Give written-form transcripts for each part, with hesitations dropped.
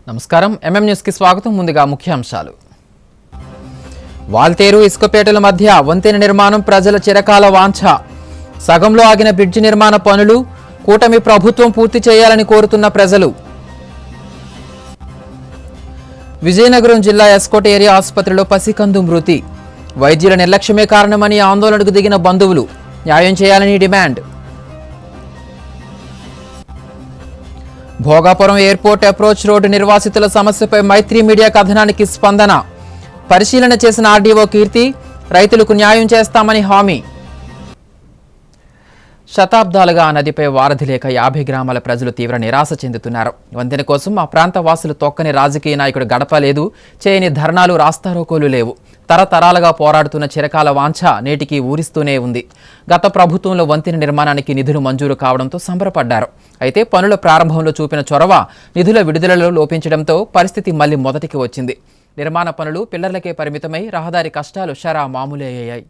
నమస్కారం న్యూస్కి స్వాగతం. ముందుగా ముఖ్యాంశాలు. వాల్తేరు ఇసుకపేటల మధ్య వంతెన నిర్మాణం ప్రజల చిరకాల వాంఛ. సగంలో ఆగిన బ్రిడ్జి నిర్మాణ పనులు కూటమి ప్రభుత్వం పూర్తి చేయాలని కోరుతున్న ప్రజలు. విజయనగరం జిల్లా ఎస్కోట్ ఏరియా ఆసుపత్రిలో పసికందు మృతి. వైద్యుల నిర్లక్ష్యమే కారణమని ఆందోళనకు దిగిన బంధువులు. న్యాయం చేయాలని demand. Bhogapuram airport approach road నిర్వాసితుల సమస్యపై మైత్రి మీడియా కథనానికి స్పందన. పరిశీలన చేసిన ఆర్డీఓ కీర్తి రైతులకు న్యాయం చేస్తామని హామీ. శతాబ్దాలుగా ఆ నదిపై వారధి లేక 50 గ్రామాల ప్రజలు తీవ్ర నిరాశ చెందుతున్నారు. వంతెన కోసం ఆ ప్రాంత వాసులు తొక్కని రాజకీయ నాయకుడు గడప లేదు, చేయని ధర్నాలు, రాస్తారోకోలు లేవు. తరతరాలుగా పోరాడుతున్న చిరకాల వాంఛ నేటికి ఊరిస్తూనే ఉంది. గత ప్రభుత్వంలో వంతెన నిర్మాణానికి నిధులు మంజూరు కావడంతో సంబరపడ్డారు. అయితే పనుల ప్రారంభంలో చూపిన చొరవ నిధుల విడుదలలో లోపించడంతో పరిస్థితి మళ్లీ మొదటికి వచ్చింది. నిర్మాణ పనులు పిల్లర్లకే పరిమితమై రహదారి కష్టాలు మామూలే అయ్యాయి.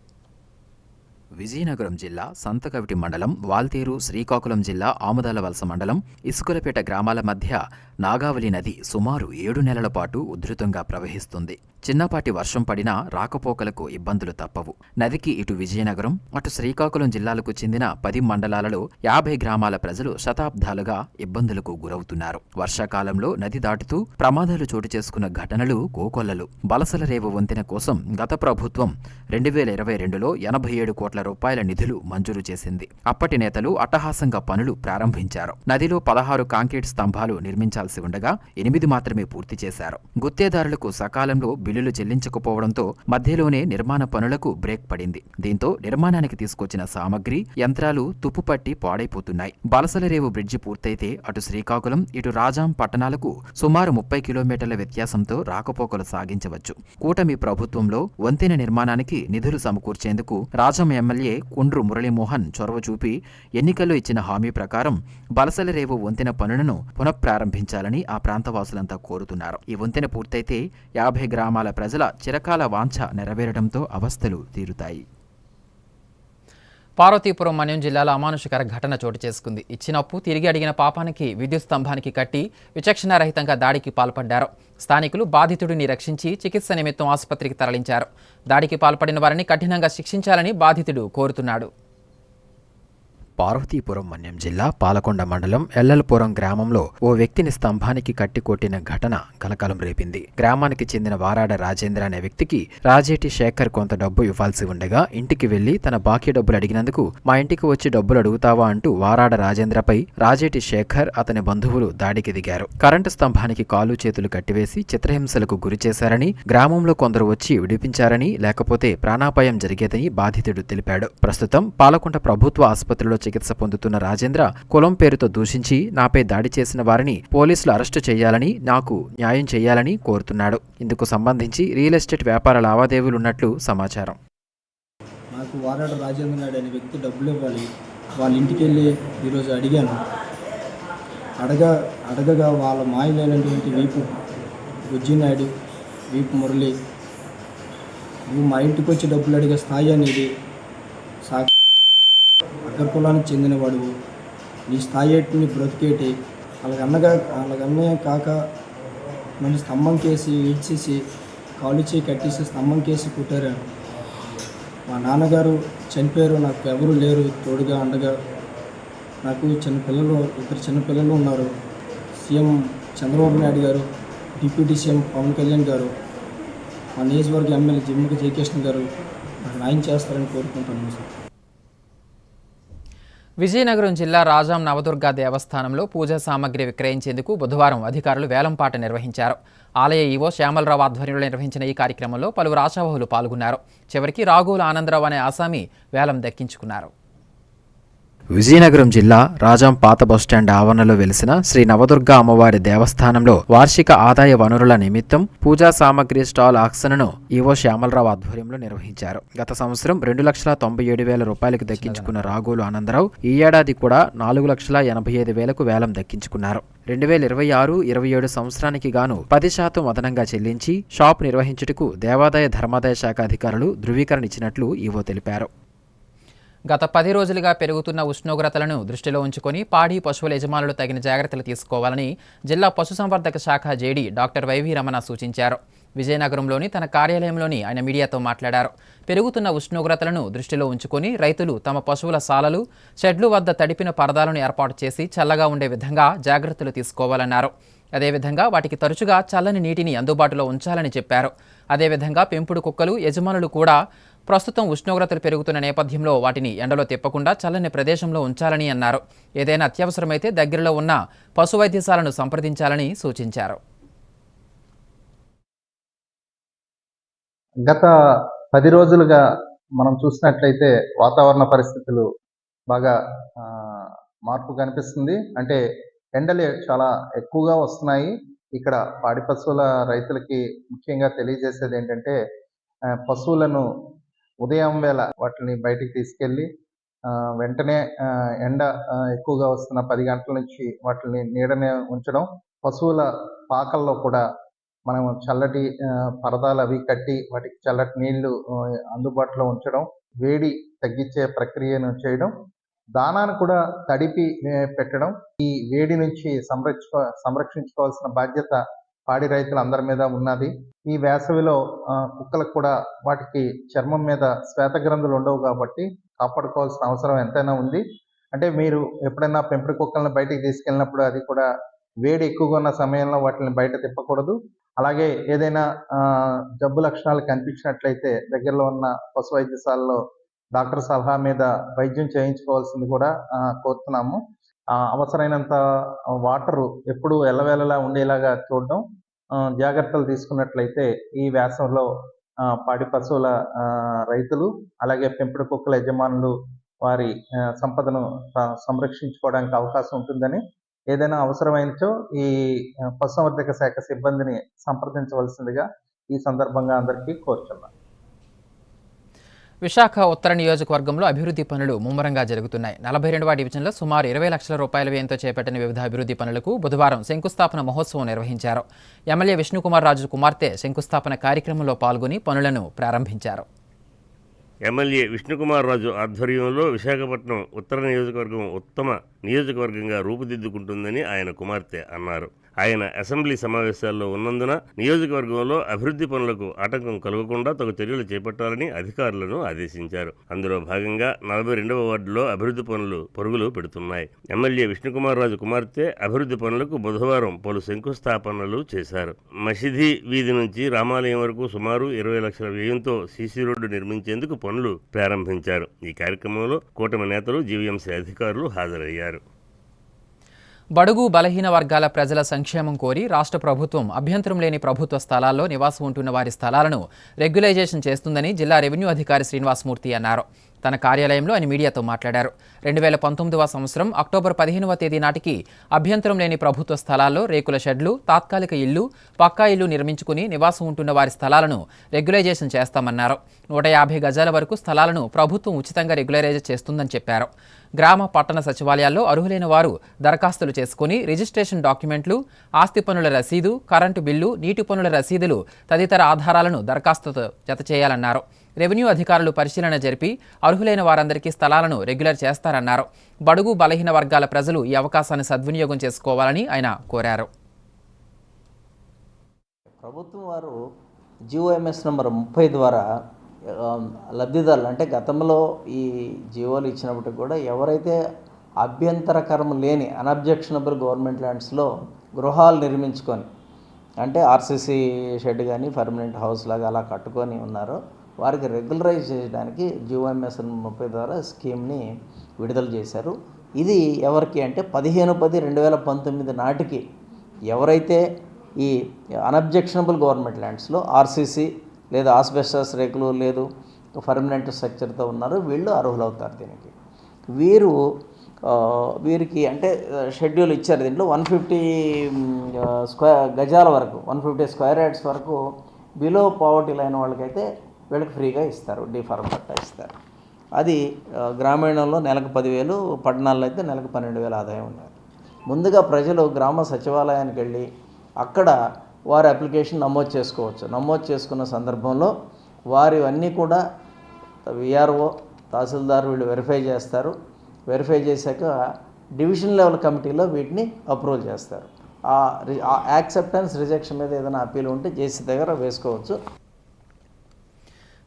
విజయనగరం జిల్లా సంతకవిటి మండలం, వాల్తేరు, శ్రీకాకుళం జిల్లా ఆముదాలవలస మండలం, ఇసుకలపేట గ్రామాల మధ్య నాగావళి నది సుమారు 7 నెలల పాటు ఉధృతంగా ప్రవహిస్తుంది. చిన్నపాటి వర్షం పడినా రాకపోకలకు ఇబ్బందులు తప్పవు. నదికి ఇటు విజయనగరం, అటు శ్రీకాకుళం జిల్లాలకు చెందిన 10 మండలాలలో 50 గ్రామాల ప్రజలు శతాబ్దాలుగా ఇబ్బందులకు గురవుతున్నారు. వర్షాకాలంలో నది దాటుతూ ప్రమాదాలు చోటు చేసుకున్న ఘటనలు కోకొల్లలు. బలసలరేవు వంతెన కోసం గత ప్రభుత్వం 2022లో 87 కోట్ల రూపాయల నిధులు మంజూరు చేసింది. అప్పటి నేతలు అట్టహాసంగా పనులు ప్రారంభించారు. నదిలో 16 కాంక్రీట్ స్తంభాలు నిర్మించాల్సి ఉండగా 8 మాత్రమే పూర్తి చేశారు. గుత్తేదారులకు సకాలంలో బిల్లులు చెల్లించకపోవడంతో మధ్యలోనే నిర్మాణ పనులకు బ్రేక్ పడింది. దీంతో నిర్మాణానికి తీసుకొచ్చిన సామగ్రి, యంత్రాలు తుప్పుపట్టి పాడైపోతున్నాయి. బలసలరేవు బ్రిడ్జి పూర్తయితే అటు శ్రీకాకుళం, ఇటు రాజాం పట్టణాలకు సుమారు 30 కిలోమీటర్ల వ్యత్యాసంతో రాకపోకలు సాగించవచ్చు. కూటమి ప్రభుత్వంలో వంతెన నిర్మాణానికి నిధులు సమకూర్చేందుకు రాజాం ఎమ్మెల్యే కుండ్రు మురళీమోహన్ చొరవ చూపి ఎన్నికల్లో ఇచ్చిన హామీ ప్రకారం బలసలరేవు వంతెన పనులను పునఃప్రారంభించాలని ఆ ప్రాంతవాసులంతా కోరుతున్నారు. ఈ వంతెన పూర్తయితే 50 గ్రామాల ప్రజల చిరకాల వాంఛ నెరవేరడంతో అవస్థలు తీరుతాయి. పార్వతీపురం మన్యం జిల్లాలో అమానుషకర ఘటన చోటు చేసుకుంది. ఇచ్చిన అప్పు తిరిగి అడిగిన పాపానికి విద్యుత్ స్తంభానికి కట్టి విచక్షణారహితంగా దాడికి పాల్పడ్డారు. స్థానికులు బాధితుడిని రక్షించి చికిత్స నిమిత్తం ఆసుపత్రికి తరలించారు. దాడికి పాల్పడిన వారిని కఠినంగా శిక్షించాలని బాధితుడు కోరుతున్నాడు. పార్వతీపురం మన్యం జిల్లా పాలకొండ మండలం ఎల్లలపురం గ్రామంలో ఓ వ్యక్తిని స్తంభానికి కట్టి కొట్టిన ఘటన కలకలం రేపింది. గ్రామానికి చెందిన వారాడ రాజేంద్ర అనే వ్యక్తికి రాజేటి శేఖర్ కొంత డబ్బు ఇవ్వాల్సి ఉండగా ఇంటికి వెళ్లి తన బాకీ డబ్బులు అడిగినందుకు మా ఇంటికి వచ్చి డబ్బులు అడుగుతావా అంటూ వారాడ రాజేంద్రపై రాజేటి శేఖర్, అతని బంధువులు దాడికి దిగారు. కరెంటు స్తంభానికి కాలు చేతులు కట్టివేసి చిత్రహింసలకు గురిచేశారని, గ్రామంలో కొందరు వచ్చి విడిపించారని, లేకపోతే ప్రాణాపాయం జరిగేదని బాధితుడు తెలిపాడు. ప్రస్తుతం పాలకొండ ప్రభుత్వ ఆసుపత్రిలో చికిత్స పొందుతున్న రాజేంద్ర కులం పేరుతో దూషించి నాపై దాడి చేసిన వారిని పోలీసులు అరెస్టు చేయాలని, నాకు న్యాయం చేయాలని కోరుతున్నాడు. ఇందుకు సంబంధించి రియల్ ఎస్టేట్ వ్యాపార లావాదేవీలున్నట్లు సమాచారం. నాకు వారాడ రాజేంద్ర నాయుడు అనే వ్యక్తి డబ్బులు ఇవ్వాలి. వాళ్ళ ఇంటికి వెళ్ళి ఈరోజు అడిగాను. అడగగా వాళ్ళ మాయలైనటువంటి వీపు బుజ్జినాయుడు, వీపు మురళి, నువ్వు మా ఇంటికి వచ్చి డబ్బులు అడిగే స్థాయి అనేది అగ్ర కులానికి చెందినవాడు, నీ స్థాయి ఏటిని బ్రతికేటి అలాగన్నయ్య కాక మళ్ళీ స్తంభం కేసి ఈడ్చేసి కాలు చేయి కట్టేసి స్తంభం కేసి కుట్టారు. మా నాన్నగారు చనిపోయారు, నాకు ఎవరు లేరు తోడుగా అండగా. నాకు ఇద్దరు చిన్నపిల్లలు ఉన్నారు. సీఎం చంద్రబాబు నాయుడు గారు, డిప్యూటీ సీఎం పవన్ కళ్యాణ్ గారు, మా నియోజకవర్గ ఎమ్మెల్యే జిమ్మక జయకృష్ణ గారు నాకు న్యాయం చేస్తారని కోరుకుంటున్నాను సార్. విజయనగరం జిల్లా రాజాం నవదుర్గా దేవస్థానంలో పూజా సామగ్రి విక్రయించేందుకు బుధవారం అధికారులు వేలంపాట నిర్వహించారు. ఆలయ ఈవో శ్యామలరావు ఆధ్వర్యంలో నిర్వహించిన ఈ కార్యక్రమంలో పలువురు ఆశావహులు పాల్గొన్నారు. చివరికి రాఘోలు ఆనందరావు అనే ఆసామి వేలం దక్కించుకున్నారు. విజయనగరం జిల్లా రాజాం పాత బస్టాండ్ ఆవరణలో వెలిసిన శ్రీ నవదుర్గా అమ్మవారి దేవస్థానంలో వార్షిక ఆదాయ వనరుల నిమిత్తం పూజా సామగ్రి స్టాల్ ఆక్సన్ను ఈవో శ్యామలరావు ఆధ్వర్యంలో నిర్వహించారు. గత సంవత్సరం 2,97,000 రూపాయలకు దక్కించుకున్న రాఘోలు ఆనందరావు ఈ ఏడాది కూడా 4,85,000కు వేలం దక్కించుకున్నారు. 2026-27 సంవత్సరానికి గాను 10% అదనంగా చెల్లించి షాప్ నిర్వహించుటకు దేవాదాయ ధర్మాదాయ శాఖ అధికారులు ధృవీకరణ ఇచ్చినట్లు ఈవో తెలిపారు. గత 10 రోజులుగా పెరుగుతున్న ఉష్ణోగ్రతలను దృష్టిలో ఉంచుకొని పాడి పశువుల యజమానులు తగిన జాగ్రత్తలు తీసుకోవాలని జిల్లా పశుసంవర్ధక శాఖ జేడీ డాక్టర్ వైవి రమణ సూచించారు. విజయనగరంలోని తన కార్యాలయంలోని ఆయన మీడియాతో మాట్లాడారు. పెరుగుతున్న ఉష్ణోగ్రతలను దృష్టిలో ఉంచుకొని రైతులు తమ పశువుల సాలలు, షెడ్లు వద్ద తడిపిన పరదాలను ఏర్పాటు చేసి చల్లగా ఉండే విధంగా జాగ్రత్తలు తీసుకోవాలన్నారు. అదేవిధంగా వాటికి తరచుగా చల్లని నీటిని అందుబాటులో ఉంచాలని చెప్పారు. అదేవిధంగా పెంపుడు కుక్కలు యజమానులు కూడా ప్రస్తుతం ఉష్ణోగ్రతలు పెరుగుతున్న నేపథ్యంలో వాటిని ఎండలో తిప్పకుండా చల్లని ప్రదేశంలో ఉంచాలని అన్నారు. ఏదైనా అత్యవసరమైతే దగ్గరలో ఉన్న పశు వైద్యశాలను సంప్రదించాలని సూచించారు. గత 10 రోజులుగా మనం చూసినట్లయితే వాతావరణ పరిస్థితులు బాగా మార్పు కనిపిస్తుంది. అంటే ఎండలు చాలా ఎక్కువగా వస్తున్నాయి. ఇక్కడ పాడి పశువుల రైతులకి ముఖ్యంగా తెలియజేసేది ఏంటంటే, పశువులను ఉదయం వేళ వాటిని బయటికి తీసుకెళ్ళి వెంటనే ఎండ ఎక్కువగా వస్తున్న 10 గంటల నుంచి వాటిని నీడనే ఉంచడం, పశువుల పాకల్లో కూడా మనం చల్లటి పరదాలు అవి కట్టి వాటికి చల్లటి నీళ్లు అందుబాటులో ఉంచడం, వేడి తగ్గించే ప్రక్రియను చేయడం, దానాను కూడా తడిపి పెట్టడం. ఈ వేడి నుంచి సంరక్షించుకోవాల్సిన బాధ్యత పాడి రైతులందరి మీద ఉన్నది. ఈ వేసవిలో కుక్కలకు కూడా వాటికి చర్మం మీద శ్వేత గ్రంథులు ఉండవు కాబట్టి కాపాడుకోవాల్సిన అవసరం ఎంతైనా ఉంది. అంటే మీరు ఎప్పుడైనా పెంపుడు కుక్కలను బయటికి తీసుకెళ్ళినప్పుడు అది కూడా వేడి ఎక్కువగా ఉన్న సమయంలో వాటిని బయట తిప్పకూడదు. అలాగే ఏదైనా జబ్బు లక్షణాలు కనిపించినట్లయితే దగ్గరలో ఉన్న పశు వైద్యశాలలో డాక్టర్ సలహా మీద వైద్యం చేయించుకోవాల్సింది కూడా కోరుతున్నాము. అవసరమైనంత వాటరు ఎప్పుడు ఎల్లవేళలా ఉండేలాగా చూడడం, జాగ్రత్తలు తీసుకున్నట్లయితే ఈ వేసవిలో పాడి పశువుల రైతులు అలాగే పెంపుడు కుక్కల యజమానులు వారి సంపదను సంరక్షించుకోవడానికి అవకాశం ఉంటుందని, ఏదైనా అవసరమైనచో ఈ పశుసంవర్ధక శాఖ సిబ్బందిని సంప్రదించవలసిందిగా ఈ సందర్భంగా అందరికీ కోరుచున్నాను. విశాఖ ఉత్తర నియోజకవర్గంలో అభివృద్ధి పనులు ముమ్మరంగా జరుగుతున్నాయి. 42వ డివిజన్లో సుమారు 20 లక్షల రూపాయల వ్యయంతో చేపట్టిన వివిధ అభివృద్ధి పనులకు బుధవారం శంకుస్థాపన మహోత్సవం నిర్వహించారు. ఎమ్మెల్యే విష్ణుకుమార్ రాజు కుమార్తె శంకుస్థాపన కార్యక్రమంలో పాల్గొని పనులను ప్రారంభించారు. ఎమ్మెల్యే విష్ణుకుమార్ రాజు ఆధ్వర్యంలో విశాఖపట్నం ఉత్తర నియోజకవర్గం ఉత్తమ నియోజకవర్గంగా రూపుదిద్దుకుంటుందని ఆయన కుమార్తె అన్నారు. ఆయన అసెంబ్లీ సమావేశాల్లో ఉన్నందున నియోజకవర్గంలో అభివృద్ధి పనులకు ఆటంకం కలగకుండా తగు చర్యలు చేపట్టాలని అధికారులను ఆదేశించారు. అందులో భాగంగా 42వ వార్డులో అభివృద్ధి పనులు పరుగులు పెడుతున్నాయి. ఎమ్మెల్యే విష్ణుకుమార్ రాజు కుమార్తె అభివృద్ధి పనులకు బుధవారం పలు శంకుస్థాపనలు చేశారు. మసీదీ వీధి నుంచి రామాలయం వరకు సుమారు 20 లక్షల వ్యయంతో సీసీ రోడ్డు నిర్మించేందుకు పనులు ప్రారంభించారు. ఈ కార్యక్రమంలో కూటమి నేతలు, జీవీఎంసీ అధికారులు హాజరయ్యారు. బడుగు బలహీన వర్గాల ప్రజల సంక్షేమం కోరి రాష్ట్ర ప్రభుత్వం అభ్యంతరం లేని ప్రభుత్వ స్థలాల్లో నివాసం ఉంటున్న వారి స్థలాలను రెగ్యులైజేషన్ చేస్తుందని జిల్లా రెవెన్యూ అధికారి శ్రీనివాసమూర్తి అన్నారు. తన కార్యాలయంలో ఆయన మీడియాతో మాట్లాడారు. 2019వ సంవత్సరం అక్టోబర్ 15వ తేదీ నాటికి అభ్యంతరం లేని ప్రభుత్వ స్థలాల్లో రేకుల షెడ్లు, తాత్కాలిక ఇల్లు, పక్కా ఇల్లు నిర్మించుకుని నివాసం ఉంటున్న వారి స్థలాలను రెగ్యులైజేషన్ చేస్తామన్నారు. 150 గజాల వరకు స్థలాలను ప్రభుత్వం ఉచితంగా రెగ్యులరైజ్ చేస్తుందని చెప్పారు. గ్రామ పట్టణ సచివాలయాల్లో అర్హులైన వారు దరఖాస్తులు చేసుకుని రిజిస్ట్రేషన్ డాక్యుమెంట్లు, ఆస్తి పన్నుల రసీదు, కరెంటు బిల్లు, నీటి పన్నుల రసీదులు తదితర ఆధారాలను దరఖాస్తుతో జత చేయాలన్నారు. రెవెన్యూ అధికారులు పరిశీలన జరిపి అర్హులైన వారందరికీ స్థలాలను రెగ్యులర్ చేస్తారన్నారు. బడుగు బలహీన వర్గాల ప్రజలు ఈ అవకాశాన్ని సద్వినియోగం చేసుకోవాలని ఆయన కోరారు. ప్రభుత్వం వారు జీఓఎంఎస్ నంబర్ 30 ద్వారా లబ్ధిదారులు, అంటే గతంలో ఈ జీవోలు ఇచ్చినప్పటికి కూడా ఎవరైతే అభ్యంతరకరం లేని అన్అబ్జెక్షనబుల్ గవర్నమెంట్ ల్యాండ్స్లో గృహాలు నిర్మించుకొని, అంటే ఆర్సీసీ షెడ్ కానీ పర్మనెంట్ హౌస్ లాగా అలా కట్టుకొని ఉన్నారో వారికి రెగ్యులరైజ్ చేయడానికి జీఓఎంఎస్ 30 ద్వారా స్కీమ్ని విడుదల చేశారు. ఇది ఎవరికి అంటే 15/10/2019 నాటికి ఎవరైతే ఈ అన్అబ్జెక్షనబుల్ గవర్నమెంట్ ల్యాండ్స్లో ఆర్సీసీ లేదా ఆస్బెస్టాస్ రేకులు లేదు పర్మనెంట్ స్ట్రక్చర్తో ఉన్నారు, వీళ్ళు అర్హులవుతారు. దీనికి వీరికి అంటే షెడ్యూల్ ఇచ్చారు. దీంట్లో 150 గజాల వరకు, 150 స్క్వేర్ యార్డ్స్ వరకు బిలో పావర్టీ లైన్ వాళ్ళకైతే వీళ్ళకి ఫ్రీగా ఇస్తారు, డిఫార్మ్ పట్టా ఇస్తారు. అది గ్రామీణంలో నెలకు 10,000, పట్టణాల్లో అయితే నెలకు 12,000 ఆదాయం ఉన్నది. ముందుగా ప్రజలు గ్రామ సచివాలయానికి వెళ్ళి అక్కడ వారి అప్లికేషన్ నమోదు చేసుకోవచ్చు. నమోదు చేసుకున్న సందర్భంలో వారి అన్నీ కూడా విఆర్ఓ తహసీల్దార్ వీళ్ళు వెరిఫై చేస్తారు. వెరిఫై చేశాక డివిజన్ లెవెల్ కమిటీలో వీటిని అప్రూవల్ చేస్తారు. ఆ యాక్సెప్టెన్స్ రిజెక్షన్ మీద ఏదైనా అప్పీల్ ఉంటే జేసీ దగ్గర వేసుకోవచ్చు.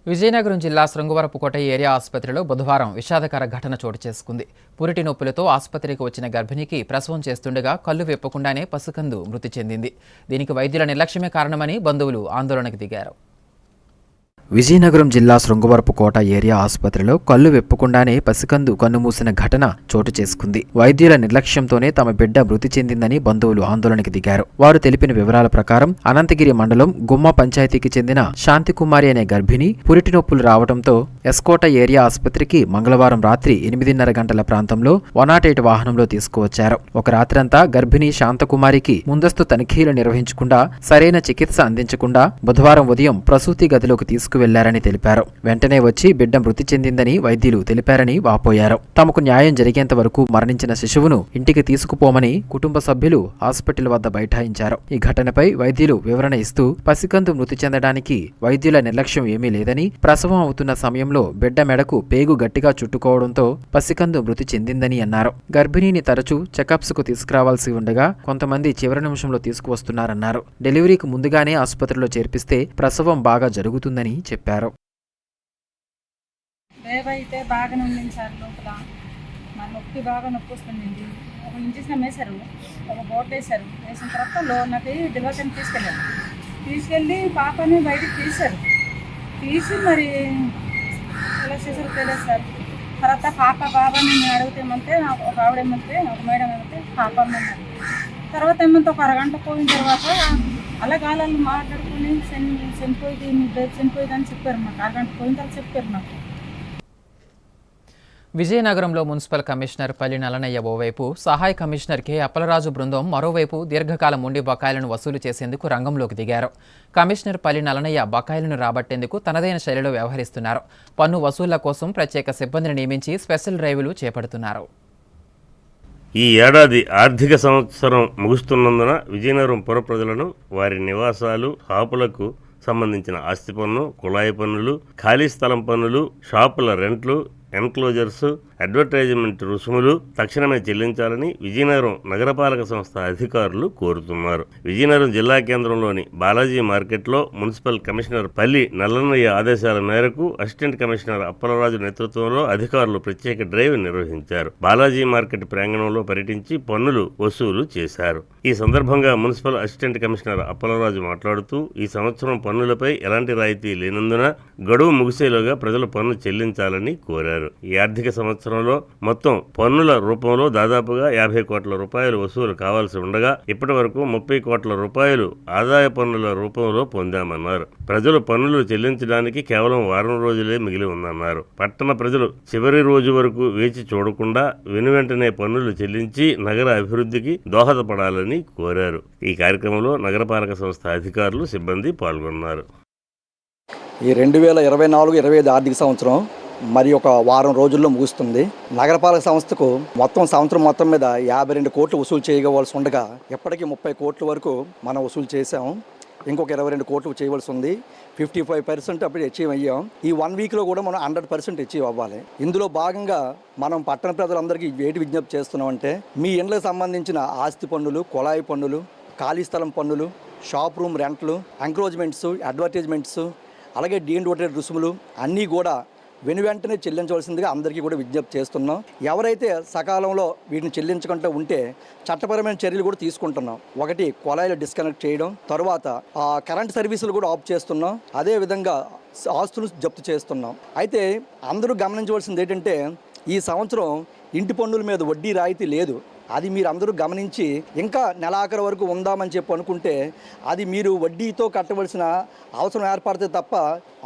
విజయనగరం జిల్లా శృంగవరపుకోట ఏరియా ఆసుపత్రిలో బుధవారం విషాదకర ఘటన చోటు చేసుకుంది. పురిటి నొప్పులతో ఆసుపత్రికి వచ్చిన గర్భిణికి ప్రసవం చేస్తుండగా కళ్ళు విప్పకుండానే పసికందు మృతి చెందింది. దీనికి వైద్యుల నిర్లక్ష్యమే కారణమని బంధువులు ఆందోళనకు దిగారు. విజయనగరం జిల్లా శృంగవరపుకోట ఏరియా ఆసుపత్రిలో కళ్ళు విప్పకుండానే పసికందు కన్నుమూసిన ఘటన చోటు చేసుకుంది. వైద్యుల నిర్లక్ష్యంతోనే తమ బిడ్డ మృతి చెందిందని బంధువులు ఆందోళనకు దిగారు. వారు తెలిపిన వివరాల ప్రకారం అనంతగిరి మండలం గుమ్మ పంచాయతీకి చెందిన శాంతికుమారి అనే గర్భిణి పురిటి నొప్పులు రావడంతో ఎస్కోట ఏరియా ఆసుపత్రికి మంగళవారం రాత్రి 8:30 గంటల ప్రాంతంలో 108 వాహనంలో తీసుకువచ్చారు. ఒక రాత్రంతా గర్భిణి శాంతకుమారికి ముందస్తు తనిఖీలు నిర్వహించకుండా, సరైన చికిత్స అందించకుండా బుధవారం ఉదయం ప్రసూతి గదిలోకి వెళ్లారని తెలిపారు. వెంటనే వచ్చి బిడ్డ మృతి చెందిందని వైద్యులు తెలిపారని వాపోయారు. తమకు న్యాయం జరిగేంత వరకు మరణించిన శిశువును ఇంటికి తీసుకుపోమని కుటుంబ సభ్యులు హాస్పిటల్ వద్ద బైఠాయించారు. ఈ ఘటనపై వైద్యులు వివరణ ఇస్తూ పసికందు మృతి చెందడానికి వైద్యుల నిర్లక్ష్యం ఏమీ లేదని, ప్రసవం అవుతున్న సమయంలో బిడ్డ మెడకు పేగు గట్టిగా చుట్టుకోవడంతో పసికందు మృతి చెందిందని అన్నారు. గర్భిణిని తరచూ చెకప్స్ కు తీసుకురావాల్సి ఉండగా కొంతమంది చివరి నిమిషంలో తీసుకువస్తున్నారన్నారు. డెలివరీకి ముందుగానే ఆసుపత్రిలో చేర్పిస్తే ప్రసవం బాగా జరుగుతుందని చెప్పారు. రేవైతే బాగానే ఉండింది సార్. లోపల మా నొప్పి బాగా నొప్పి వస్తుందండి. ఒక ఇంజక్షన్ వేశారు, ఒక బోట్ వేశారు. వేసిన తర్వాత నాకు డెలివరీని తీసుకెళ్ళి పాపని బయటకు తీసి మరి ఎలా చేశారు తెలియదు సార్. తర్వాత పాప బాబాని నేను అడిగితేమంటే ఒక ఆవిడ ఏమంటే, ఒక మేడం ఏమంటే పాప అన్నారు. తర్వాత ఏమంటే ఒక అరగంట పోయిన తర్వాత అలా గాలాలు మాట్లాడుకుని చనిపోయింది, మీ బేబీ చనిపోయింది అని చెప్పారు మాకు. అరగంట పోయిన తర్వాత చెప్పారు మాకు. విజయనగరంలో మున్సిపల్ కమిషనర్ పల్లి నలనయ్య ఓవైపు, సహాయ కమిషనర్ కె అప్పలరాజు బృందం మరోవైపు దీర్ఘకాలం ఉండి బకాయిలను వసూలు చేసేందుకు రంగంలోకి దిగారు. కమిషనర్ పల్లి నలనయ్య బకాయిలను రాబట్టేందుకు తనదైన శైలిలో వ్యవహరిస్తున్నారు. పన్ను వసూళ్ల కోసం ప్రత్యేక సిబ్బందిని నియమించి స్పెషల్ డ్రైవ్లు చేపడుతున్నారు. ఈ ఏడాది ఆర్థిక సంవత్సరం ముగుస్తున్నందున విజయనగరం పుర ప్రజలను వారి నివాసాలు, షాపులకు సంబంధించిన ఆస్తి పన్ను, కుళాయి పన్నులు, ఖాళీ స్థలం పన్నులు, షాపుల రెంట్లు, ఎన్క్లోజర్స్, అడ్వర్టైజ్మెంట్ రుసుములు తక్షణమే చెల్లించాలని విజయనగరం నగరపాలక సంస్థ అధికారులు కోరుతున్నారు. విజయనగరం జిల్లా కేంద్రంలోని బాలాజీ మార్కెట్లో మున్సిపల్ కమిషనర్ పల్లి నల్లనయ్య ఆదేశాల మేరకు అసిస్టెంట్ కమిషనర్ అప్పలరాజు నేతృత్వంలో అధికారులు ప్రత్యేక డ్రైవ్ నిర్వహించారు. బాలాజీ మార్కెట్ ప్రాంగణంలో పర్యటించి పన్నులు వసూలు చేశారు. ఈ సందర్భంగా మున్సిపల్ అసిస్టెంట్ కమిషనర్ అప్పలరాజు మాట్లాడుతూ, ఈ సంవత్సరం పన్నులపై ఎలాంటి రాయితీ లేనందున గడువు ముగిసేలోగా ప్రజలు పన్ను చెల్లించాలని కోరారు. ఈ ఆర్థిక సంవత్సరంలో మొత్తం పన్నుల రూపంలో దాదాపుగా 50 కోట్ల రూపాయలు వసూలు కావాల్సి ఉండగా ఇప్పటి వరకు 30 కోట్ల రూపాయలు ఆదాయ పన్నుల రూపంలో పొందామన్నారు. ప్రజలు పన్నులు చెల్లించడానికి కేవలం వారం రోజులే మిగిలి ఉందన్నారు. పట్టణ ప్రజలు చివరి రోజు వరకు వేచి చూడకుండా వెనువెంటనే పన్నులు చెల్లించి నగర అభివృద్ధికి దోహదపడాలని కోరారు. ఈ కార్యక్రమంలో నగరపాలక సంస్థ అధికారులు, సిబ్బంది పాల్గొన్నారు. ఈ 2024-25 ఆర్థిక సంవత్సరం మరి ఒక వారం రోజుల్లో ముగుస్తుంది. నగరపాలక సంస్థకు మొత్తం సంవత్సరం మొత్తం మీద 52 కోట్లు వసూలు చేయవలసి ఉండగా ఇప్పటికీ 30 కోట్ల వరకు మనం వసూలు చేసాం. ఇంకొక 22 కోట్లు చేయవలసి ఉంది. 55% అప్పుడు అచీవ్ అయ్యాం. ఈ 1 వీక్లో కూడా మనం 100% అచీవ్ అవ్వాలి. ఇందులో భాగంగా మనం పట్టణ ప్రజలందరికీ వేటి విజ్ఞప్తి చేస్తున్నామంటే, మీ ఇండ్లకు సంబంధించిన ఆస్తి పన్నులు, కుళాయి పన్నులు, ఖాళీ స్థలం పన్నులు, షాప్ రూమ్ రెంట్లు, ఎంక్రోచ్మెంట్స్, అడ్వర్టైజ్మెంట్స్, అలాగే డీఎన్డోటెడ్ రుసుములు అన్నీ కూడా వెంటనే చెల్లించవలసిందిగా అందరికీ కూడా విజ్ఞప్తి చేస్తున్నాం. ఎవరైతే సకాలంలో వీటిని చెల్లించకుండా ఉంటే చట్టపరమైన చర్యలు కూడా తీసుకుంటున్నాం. ఒకటి, కుళాయిలు డిస్కనెక్ట్ చేయడం, తర్వాత కరెంట్ సర్వీసులు కూడా ఆఫ్ చేస్తున్నాం. అదేవిధంగా ఆస్తులు జప్తు చేస్తున్నాం. అయితే అందరూ గమనించవలసింది ఏంటంటే, ఈ సంవత్సరం ఇంటి పన్నుల మీద వడ్డీ రాయితీ లేదు. అది మీరు అందరూ గమనించి ఇంకా నెలాఖరు వరకు ఉందామని చెప్పి అనుకుంటే అది మీరు వడ్డీతో కట్టవలసిన అవసరం ఏర్పడితే తప్ప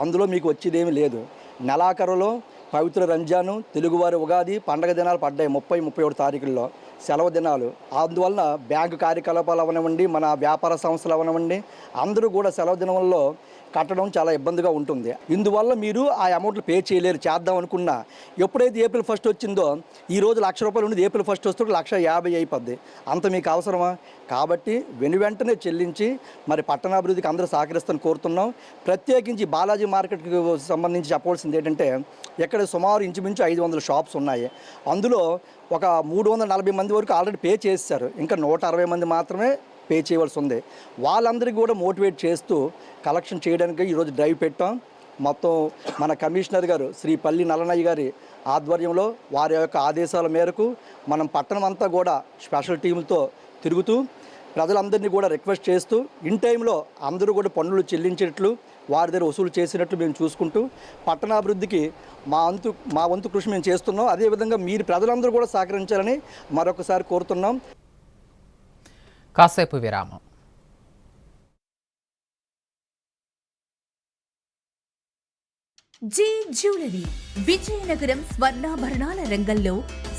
అందులో మీకు వచ్చేదేమీ లేదు. నెలాఖరులో పవిత్ర రంజాను, తెలుగువారి ఉగాది పండగ దినాలు పడ్డాయి 30-31 తారీఖుల్లో. సెలవు దినాలు. అందువలన బ్యాంకు కార్యకలాపాలు అవనివ్వండి, మన వ్యాపార సంస్థలు అవనివ్వండి, అందరూ కూడా సెలవు దినంలో కట్టడం చాలా ఇబ్బందిగా ఉంటుంది. ఇందువల్ల మీరు ఆ అమౌంట్లు పే చేయలేరు. చేద్దాం అనుకున్నా ఎప్పుడైతే ఏప్రిల్ 1 వచ్చిందో ఈ రోజు ₹1,00,000 ఉండేది, ఏప్రిల్ 1 వస్తే ₹1,50,000 అయిపోద్ది. అంత మీకు అవసరమా? కాబట్టి వెంటనే చెల్లించి మరి పట్టణాభివృద్ధికి అందరూ సహకరిస్తాను కోరుతున్నాం. ప్రత్యేకించి బాలాజీ మార్కెట్కి సంబంధించి చెప్పవలసింది ఏంటంటే, ఇక్కడ సుమారు ఇంచుమించు 500 షాప్స్ ఉన్నాయి. అందులో ఒక 340 మంది వరకు ఆల్రెడీ పే చేశారు. ఇంకా 160 మంది మాత్రమే పే చేయవలసి ఉంది. వాళ్ళందరికీ కూడా మోటివేట్ చేస్తూ కలెక్షన్ చేయడానికి ఈరోజు డ్రైవ్ పెట్టాం. మొత్తం మన కమిషనర్ గారు శ్రీ పల్లి నల్లనయ్య గారి ఆధ్వర్యంలో వారి యొక్క ఆదేశాల మేరకు మనం పట్టణం అంతా కూడా స్పెషల్ టీములతో తిరుగుతూ ప్రజలందరినీ కూడా రిక్వెస్ట్ చేస్తూ ఇన్ టైంలో అందరూ కూడా పన్నులు చెల్లించేట్లు వారి దగ్గర వసూలు చేసినట్లు మేము చూసుకుంటూ పట్టణాభివృద్ధికి మా వంతు కృషి మేము చేస్తున్నాం. అదేవిధంగా మీరు ప్రజలందరూ కూడా సహకరించాలని మరొకసారి కోరుతున్నాం. కాసేపు విరామం. జీ జ్యువెలరీ విజయనగరం స్వర్ణాభరణాల రంగంలో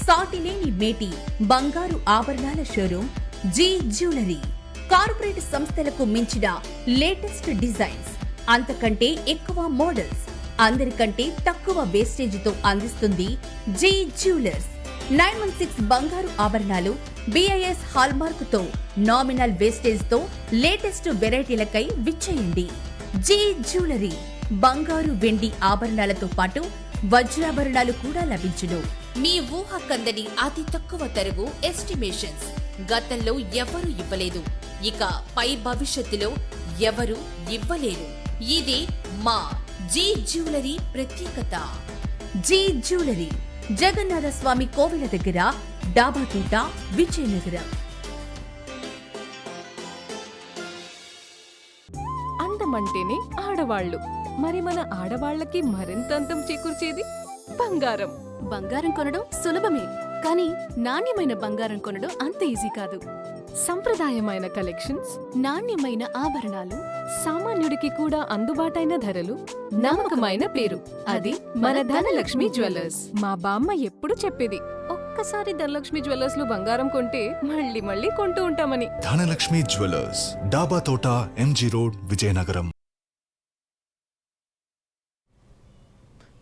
సాటిలేని మేటి బంగారు ఆభరణాల షోరూం జీ జ్యువెలరీ. కార్పొరేట్ సంస్థలకు మించిన లేటెస్ట్ డిజైన్స్, అంతకంటే ఎక్కువ మోడల్స్, అందరికంటే తక్కువ వేస్టేజీతో అందిస్తుంది జీ జ్యువెలర్స్. 916 బంగారు ఆభరణాలు BIS హాల్మార్క్ తో నామినల్ వేస్టేజ్ తో లేటెస్ట్ వెరైటీలకై విచ్చేయండి. జీ జ్యువెలరీ బంగారు వెండి ఆభరణాలతో పాటు వజ్రాభరణాలు కూడా లభించును. మీ ఊహ కందని అతి తక్కువ తరుగు ఎస్టిమేషన్స్ గతంలో ఎవరు ఇవ్వలేదు, ఇక పై భవిష్యత్తులో ఎవరు ఇవ్వలేరు. ఇది మా జీ జ్యువెలరీ ప్రత్యేకత. జీ జ్యువెలరీ జగన్నాథ స్వామి కోవిల దగ్గర, డాబాతూట, విజయనగరం. అందమంటేనే ఆడవాళ్లు, మరి మన ఆడవాళ్లకి మరింత అందం చేకూర్చేది బంగారం. బంగారం కొనడం సులభమే, కానీ నాణ్యమైన బంగారం కొనడం అంత ఈజీ కాదు. సంప్రదాయమైన కలెక్షన్స్, నాణ్యమైన ఆభరణాలు, సామాన్యుడికి కూడా అందుబాటైన ధరలు, నమ్మకమైన పేరు, అది మన ధనలక్ష్మి జ్యువెలర్స్. మా బామ్మ ఎప్పుడు చెప్పేది, ఒక్కసారి ధనలక్ష్మి జ్యువెలర్స్ లో బంగారం కొంటే మళ్ళీ మళ్ళీ కొంటూ ఉంటామని. ధనలక్ష్మి జ్యువెలర్స్, డాబా తోట, MG road, Vizianagaram.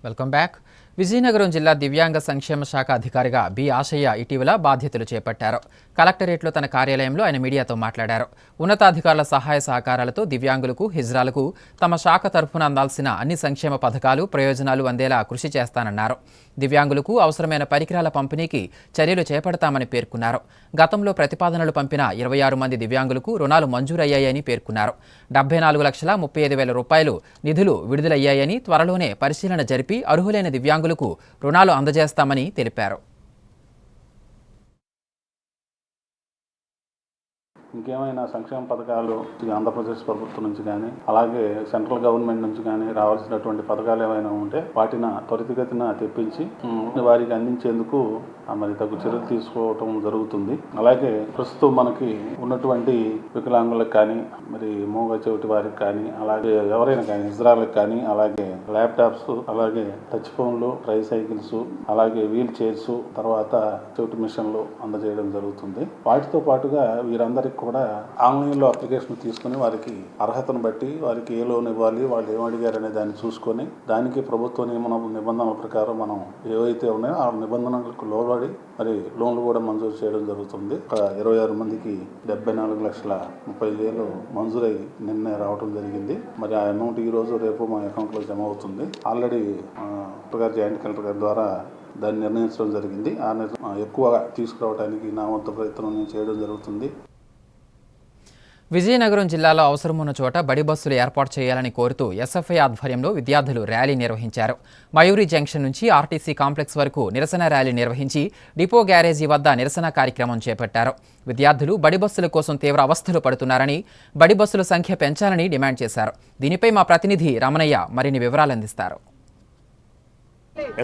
Welcome back. Vizianagaram జిల్లా దివ్యాంగ సంక్షేమ శాఖ అధికారిగా బి ఆశయ్య ఇటీవల బాధ్యతలు చేపట్టారు. కలెక్టరేట్లో తన కార్యాలయంలో ఆయన మీడియాతో మాట్లాడారు. ఉన్నతాధికారుల సహాయ సహకారాలతో దివ్యాంగులకు, హిజ్రాలకు తమ శాఖ తరఫున అందాల్సిన అన్ని సంక్షేమ పథకాలు, ప్రయోజనాలు అందేలా కృషి చేస్తానన్నారు. దివ్యాంగులకు అవసరమైన పరికరాల పంపిణీకి చర్యలు చేపడతామని పేర్కొన్నారు. గతంలో ప్రతిపాదనలు పంపిన 26 మంది దివ్యాంగులకు రుణాలు మంజూరయ్యాయని పేర్కొన్నారు. 74,35,000 రూపాయలు నిధులు విడుదలయ్యాయని, త్వరలోనే పరిశీలన జరిపి అర్హులైన దివ్యాంగులకు రుణాలు అందజేస్తామని తెలిపారు. ఇంకేమైనా సంక్షేమ పథకాలు ఆంధ్రప్రదేశ్ ప్రభుత్వం నుంచి కానీ అలాగే సెంట్రల్ గవర్నమెంట్ నుంచి కానీ రావాల్సినటువంటి పథకాలు ఏమైనా ఉంటే వాటిని త్వరితగతిన తెప్పించి వారికి అందించేందుకు మరి తగు చర్యలు తీసుకోవటం జరుగుతుంది. అలాగే ప్రస్తుతం మనకి ఉన్నటువంటి వికలాంగులకు కానీ, మరి మూగ చెవిటి వారికి కానీ, అలాగే ఎవరైనా కానీ హిజ్రాలకు కానీ, అలాగే ల్యాప్టాప్స్, అలాగే టచ్ ఫోన్లు, ట్రై సైకిల్స్, అలాగే వీల్ చైర్స్, తర్వాత చెవిటి మిషన్లు అందజేయడం జరుగుతుంది. వాటితో పాటుగా వీరందరికీ కూడా ఆన్లైన్లో అప్లికేషన్ తీసుకుని వారికి అర్హతను బట్టి వారికి ఏ లోన్ ఇవ్వాలి, వాళ్ళు ఏమడిగారు అనే దాన్ని చూసుకొని దానికి ప్రభుత్వ నిబంధనల ప్రకారం మనం ఏవైతే ఉన్నాయో ఆ నిబంధనలకు లోబడి మరి లోన్లు కూడా మంజూరు చేయడం జరుగుతుంది. 26 మందికి 74,30,000 మంజూరై నిన్నే రావడం జరిగింది. మరి ఆ అమౌంట్ ఈ రోజు రేపు మా అకౌంట్లో జమ అవుతుంది. ఆల్రెడీ జాయింట్ కలెక్టర్ గారి ద్వారా దాన్ని నిర్ణయించడం జరిగింది. ఎక్కువగా తీసుకురావడానికి నా వంతు ప్రయత్నం నేను చేయడం జరుగుతుంది. విజయనగరం జిల్లాలో అవసరమున్న చోట బడి బస్సులు ఏర్పాటు చేయాలని కోరుతూ SFI ఆధ్వర్యంలో విద్యార్థులు ర్యాలీ నిర్వహించారు. మయూరి జంక్షన్ నుంచి RTC కాంప్లెక్స్ వరకు నిరసన ర్యాలీ నిర్వహించి డిపో గ్యారేజీ వద్ద నిరసన కార్యక్రమం చేపట్టారు. విద్యార్థులు బడి బస్సుల కోసం తీవ్ర అవస్థలు పడుతున్నారని, బడి బస్సుల సంఖ్య పెంచాలని డిమాండ్ చేశారు. దీనిపై మా ప్రతినిధి రమణయ్య మరిన్ని వివరాలు అందిస్తారు.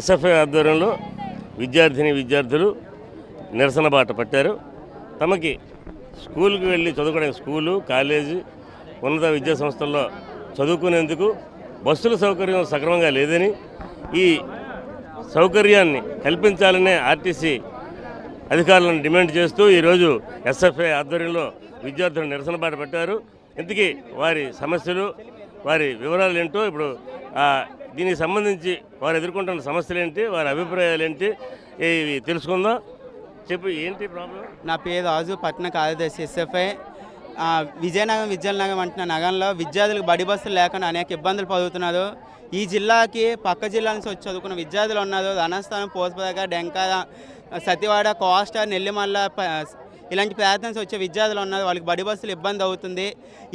SFI ఆధ్వర్యంలో విద్యార్థులు నిరసన బాట పట్టారు. తమకి స్కూల్కి వెళ్ళి చదువుకోవడానికి స్కూలు, కాలేజీ, ఉన్నత విద్యా సంస్థల్లో చదువుకునేందుకు బస్సుల సౌకర్యం సక్రమంగా లేదని, ఈ సౌకర్యాన్ని కల్పించాలనే RTC అధికారులను డిమాండ్ చేస్తూ ఈరోజు ఎస్ఎఫ్ఐ ఆధ్వర్యంలో విద్యార్థులు నిరసన బాట పెట్టారు. ఇంతకీ వారి సమస్యలు, వారి వివరాలు ఏంటో ఇప్పుడు దీనికి సంబంధించి వారు ఎదుర్కొంటున్న సమస్యలు ఏంటి, వారి అభిప్రాయాలు ఏంటి ఇవి తెలుసుకుందాం. చెప్పు, ఏంటి ప్రాబ్లం? నా పేరు రాజు, పట్టణ కార్యదర్శి ఎస్ఎఫ్ఐ. విజయనగరం అంటున్న నగరంలో విద్యార్థులకు బడి బస్సులు లేకుండా అనేక ఇబ్బందులు పడుతున్నారు. ఈ జిల్లాకి పక్క జిల్లా నుంచి వచ్చి చదువుకున్న విద్యార్థులు ఉన్నారు. రణస్థానం, పోస్పరగ, డెంకార, సతివాడ, కోస్టర్, నెల్లిమల్ల ఇలాంటి ప్రాంతానికి వచ్చే విద్యార్థులు ఉన్నారు. వాళ్ళకి బడి బస్సులు ఇబ్బంది అవుతుంది.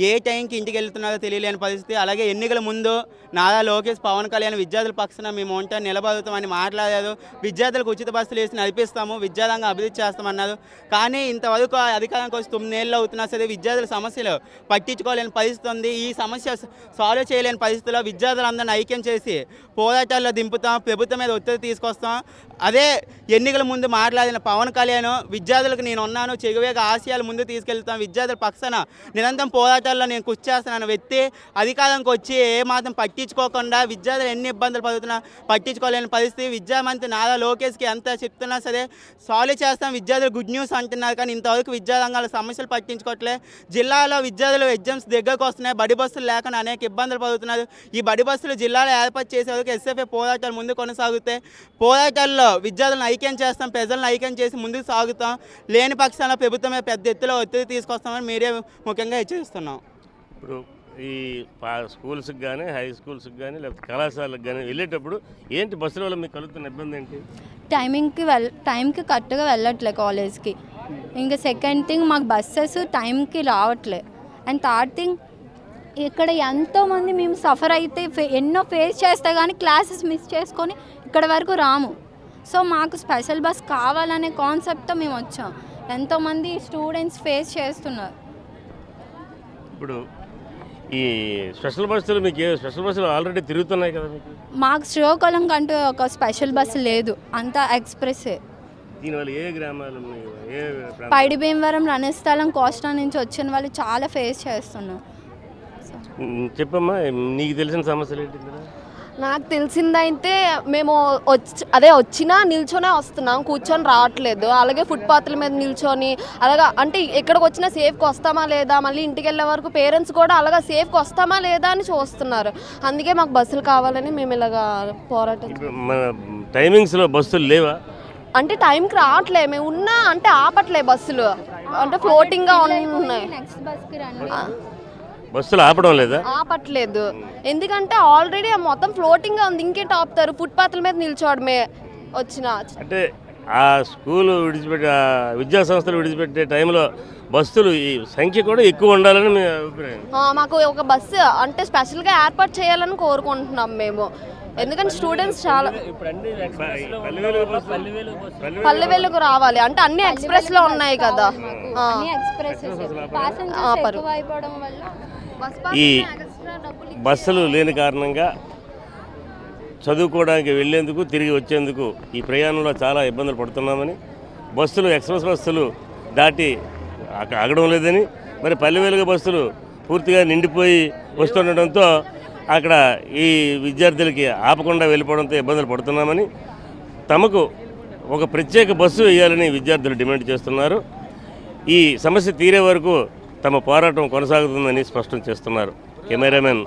ఏ టైంకి ఇంటికి వెళ్తున్నారో తెలియలేని పరిస్థితి. అలాగే ఎన్నికల ముందు నారా లోకేష్, పవన్ కళ్యాణ్ విద్యార్థుల పక్షాన మేము ఉంటా నిలబడుతామని మాట్లాడారు. విద్యార్థులకు ఉచిత బస్సులు వేసి నడిపిస్తాము, విద్యారంగం అభివృద్ధి చేస్తామన్నారు. కానీ ఇంతవరకు అధికారానికి వచ్చి 9 నెలలు అవుతున్నా సరే విద్యార్థుల సమస్యలు పట్టించుకోలేని పరిస్థితి ఉంది. ఈ సమస్య సాల్వ్ చేయలేని పరిస్థితుల్లో విద్యార్థులందరినీ ఐక్యం చేసి పోరాటాల్లో దింపుతాం, ప్రభుత్వం మీద ఒత్తిడి తీసుకొస్తాం. అదే ఎన్నికల ముందు మాట్లాడిన పవన్ కళ్యాణ్ విద్యార్థులకు నేను ఉన్నాను, చెగువేగ ఆశయాలు ముందు తీసుకెళ్తాం, విద్యార్థుల పక్షాన నిరంతరం పోరాటాల్లో నేను కృషి చేస్తున్నాను వ్యక్తి అధికారానికి వచ్చి ఏమాత్రం పట్టించుకోకుండా విద్యార్థులు ఎన్ని ఇబ్బందులు పడుతున్నా పట్టించుకోలేని పరిస్థితి. విద్యామంత్రి నారా లోకేష్కి ఎంత చెప్తున్నా సరే సాల్వ్ చేస్తాం, విద్యార్థులు గుడ్ న్యూస్ అంటున్నారు. కానీ ఇంతవరకు విద్యారంగాల సమస్యలు పట్టించుకోవట్లే. జిల్లాలో విద్యార్థులు ఎగ్జామ్స్ దగ్గరకు వస్తున్నాయి, బడి బస్సులు లేకుండా అనేక ఇబ్బందులు పడుతున్నారు. ఈ బడి బస్సులు జిల్లాలో ఏర్పాటు చేసేందుకు ఎస్ఎఫ్ఐ పోరాటాలు ముందు కొనసాగుతాయి. పోరాటాల్లో విద్యార్థులను ఐక్యం చేస్తాం, ప్రజలను ఐక్యం చేసి ముందుకు సాగుతాం. లేని పక్షాన ప్రభుత్వమే పెద్ద ఎత్తులో ఒత్తిడి తీసుకొస్తామని మీరే ముఖ్యంగా హెచ్చరిస్తున్నాం. ఇప్పుడు ఈ స్కూల్స్కి కానీ, హై స్కూల్స్కి కానీ, లేకపోతే కళాశాలకు కానీ వెళ్ళేటప్పుడు ఏంటి బస్సుల వల్ల మీకు కలుగుతున్న ఇబ్బంది ఏంటి? టైంకి కరెక్ట్గా వెళ్ళట్లే కాలేజ్కి. ఇంకా సెకండ్ థింగ్ మాకు బస్సెస్ టైంకి రావట్లే. అండ్ థర్డ్ థింగ్ ఇక్కడ ఎంతోమంది మేము సఫర్ అయితే ఎన్నో ఫేస్ చేస్తే కానీ క్లాసెస్ మిస్ చేసుకొని ఇక్కడ వరకు రాము. సో మాకు స్పెషల్ బస్ కావాలనే కాన్సెప్ట్తో మేము వచ్చాం. ఎంతోమంది స్టూడెంట్స్ ఫేస్ చేస్తున్నారు. ఇప్పుడు ఈ స్పెషల్ బస్సులు మీకు స్పెషల్ బస్సులు ఆల్రెడీ తిరుగుతున్నాయి కదా మీకు? మాకు శ్రీకాకుళం కంటూ ఒక స్పెషల్ బస్సు లేదు, అంతా ఎక్స్ప్రెస్సే. దీనివల్ల ఏ గ్రామాలు పైడి భీమవరం, రణస్థలం, కోస్టా నుంచి వచ్చిన వాళ్ళు చాలా ఫేస్ చేస్తున్నారు. చెప్పమ్మా, నీకు తెలిసిన సమస్యలు ఏంటి? నాకు తెలిసిందైతే మేము వచ్చినా నిల్చొనే వస్తున్నాం, కూర్చొని రావట్లేదు. అలాగే ఫుట్పాత్ల మీద నిల్చొని అలాగా అంటే ఎక్కడికి వచ్చినా సేఫ్కి వస్తామా లేదా, మళ్ళీ ఇంటికి వెళ్ళే వరకు పేరెంట్స్ కూడా అలాగా సేఫ్కి వస్తామా లేదా అని చూస్తున్నారు. అందుకే మాకు బస్సులు కావాలని మేము ఇలాగా పోరాటం. టైమింగ్స్లో బస్సులు లేవా? అంటే టైంకి రావట్లే, మేము ఉన్నా అంటే ఆపట్లే బస్సులు, అంటే ఫ్లోటింగ్గా ఉన్నాయి. బస్సులు ఆపడం లేదా? ఆపట్లేదు, ఎందుకంటే ఆల్రెడీ మొత్తం ఫ్లోటింగ్గా ఉంది. ఇంకేంటి ఆపుతారు? ఫుట్పాత్ల మీద నిల్చోవడమే వచ్చిన. అంటే ఆ స్కూలు విడిచిపెట్టే, విద్యా సంస్థలు విడిచిపెట్టే టైంలో బస్సులు ఈ సంఖ్య కూడా ఎక్కువ ఉండాలని మీ అభిప్రాయం? మాకు ఒక బస్సు అంటే స్పెషల్గా ఏర్పాటు చేయాలని కోరుకుంటున్నాం మేము. ఎందుకంటే స్టూడెంట్స్ చాలా పల్లెవేలుకు రావాలి అంటే అన్ని ఎక్స్ప్రెస్లో ఉన్నాయి కదా. ఈ బస్సులు లేని కారణంగా చదువుకోవడానికి వెళ్ళేందుకు, తిరిగి వచ్చేందుకు ఈ ప్రయాణంలో చాలా ఇబ్బందులు పడుతున్నామని, బస్సులు ఎక్స్ప్రెస్ బస్సులు దాటి ఆగడం లేదని, మరి పల్లెవేలుగా బస్సులు పూర్తిగా నిండిపోయి వస్తుండటంతో అక్కడ ఈ విద్యార్థులకి ఆపకుండా వెళ్ళిపోవడంతో ఇబ్బందులు పడుతున్నామని, తమకు ఒక ప్రత్యేక బస్సు వేయాలని విద్యార్థులు డిమాండ్ చేస్తున్నారు. ఈ సమస్య తీరే వరకు తమ పోరాటం కొనసాగుతుందని స్పష్టం చేస్తున్నారు. కెమెరామెన్